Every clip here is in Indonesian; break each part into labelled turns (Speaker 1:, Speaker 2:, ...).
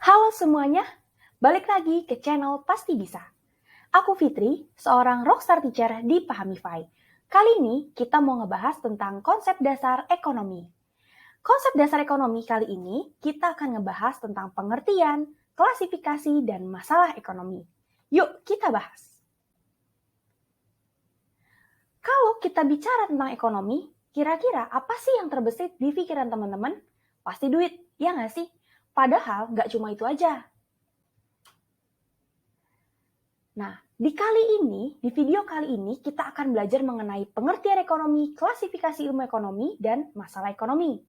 Speaker 1: Halo semuanya, balik lagi ke channel Pasti Bisa. Aku Fitri, seorang rockstar teacher di Pahamify. Kali ini kita mau ngebahas tentang konsep dasar ekonomi. Konsep dasar ekonomi kali ini kita akan ngebahas tentang pengertian, klasifikasi, dan masalah ekonomi. Yuk kita bahas. Kalau kita bicara tentang ekonomi, kira-kira apa sih yang terbesit di pikiran teman-teman? Pasti duit, ya nggak sih? Padahal nggak cuma itu aja. Nah, di video kali ini kita akan belajar mengenai pengertian ekonomi, klasifikasi ilmu ekonomi, dan masalah ekonomi.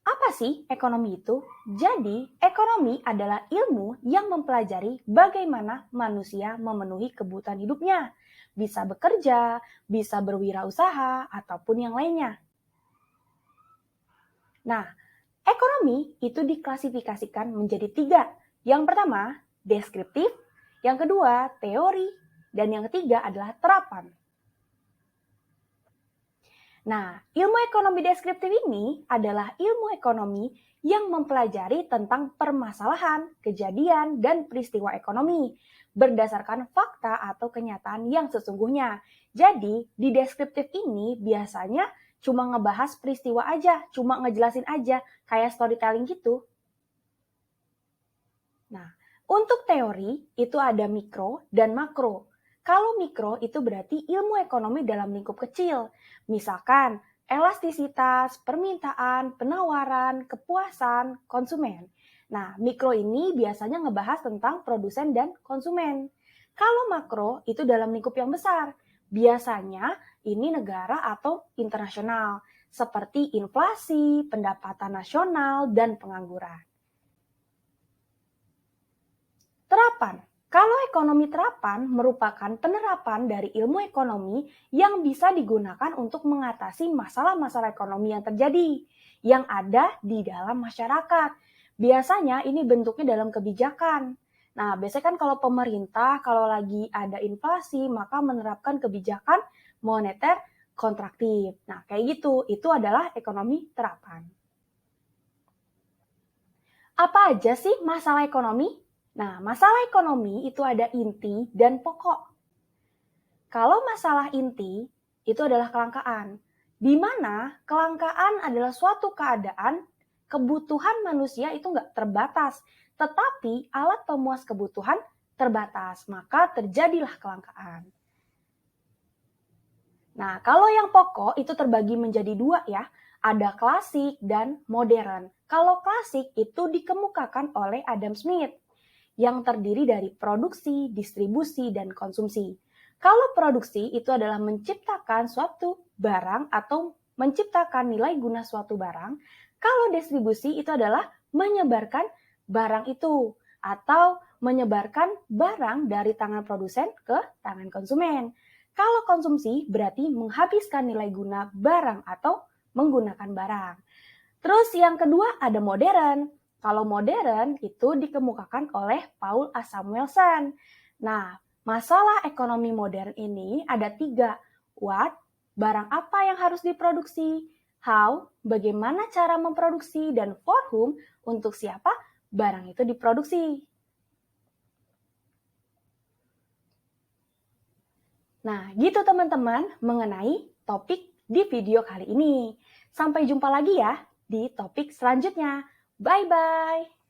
Speaker 1: Apa sih ekonomi itu? Jadi, ekonomi adalah ilmu yang mempelajari bagaimana manusia memenuhi kebutuhan hidupnya. Bisa bekerja, bisa berwirausaha, ataupun yang lainnya. Nah, ekonomi itu diklasifikasikan menjadi 3. Yang pertama, deskriptif, yang kedua, teori, dan yang ketiga adalah terapan. Nah, ilmu ekonomi deskriptif ini adalah ilmu ekonomi yang mempelajari tentang permasalahan, kejadian, dan peristiwa ekonomi berdasarkan fakta atau kenyataan yang sesungguhnya. Jadi, di deskriptif ini biasanya cuma ngebahas peristiwa aja, cuma ngejelasin aja, kayak storytelling gitu. Nah, untuk teori itu ada mikro dan makro. Kalau mikro itu berarti ilmu ekonomi dalam lingkup kecil. Misalkan elastisitas, permintaan, penawaran, kepuasan konsumen. Nah, mikro ini biasanya ngebahas tentang produsen dan konsumen. Kalau makro itu dalam lingkup yang besar. Biasanya ini negara atau internasional, seperti inflasi, pendapatan nasional, dan pengangguran. Terapan. Kalau ekonomi terapan merupakan penerapan dari ilmu ekonomi yang bisa digunakan untuk mengatasi masalah-masalah ekonomi yang terjadi, yang ada di dalam masyarakat. Biasanya ini bentuknya dalam kebijakan. Nah, biasanya kan kalau pemerintah, kalau lagi ada inflasi, maka menerapkan kebijakan moneter kontraktif. Nah, kayak gitu. Itu adalah ekonomi terapan. Apa aja sih masalah ekonomi? Nah, masalah ekonomi itu ada inti dan pokok. Kalau masalah inti, itu adalah kelangkaan. Di mana kelangkaan adalah suatu keadaan kebutuhan manusia itu nggak terbatas, tetapi alat pemuas kebutuhan terbatas, maka terjadilah kelangkaan. Nah, kalau yang pokok itu terbagi menjadi 2 ya, ada klasik dan modern. Kalau klasik itu dikemukakan oleh Adam Smith, yang terdiri dari produksi, distribusi, dan konsumsi. Kalau produksi itu adalah menciptakan suatu barang atau menciptakan nilai guna suatu barang, kalau distribusi itu adalah menyebarkan barang itu atau menyebarkan barang dari tangan produsen ke tangan konsumen. Kalau konsumsi berarti menghabiskan nilai guna barang atau menggunakan barang. Terus yang kedua ada modern. Kalau modern itu dikemukakan oleh Paul A. Samuelson. Nah, masalah ekonomi modern ini ada 3. What, barang apa yang harus diproduksi? How, bagaimana cara memproduksi? Dan for whom, untuk siapa barang itu diproduksi. Nah, gitu teman-teman mengenai topik di video kali ini. Sampai jumpa lagi ya di topik selanjutnya. Bye-bye.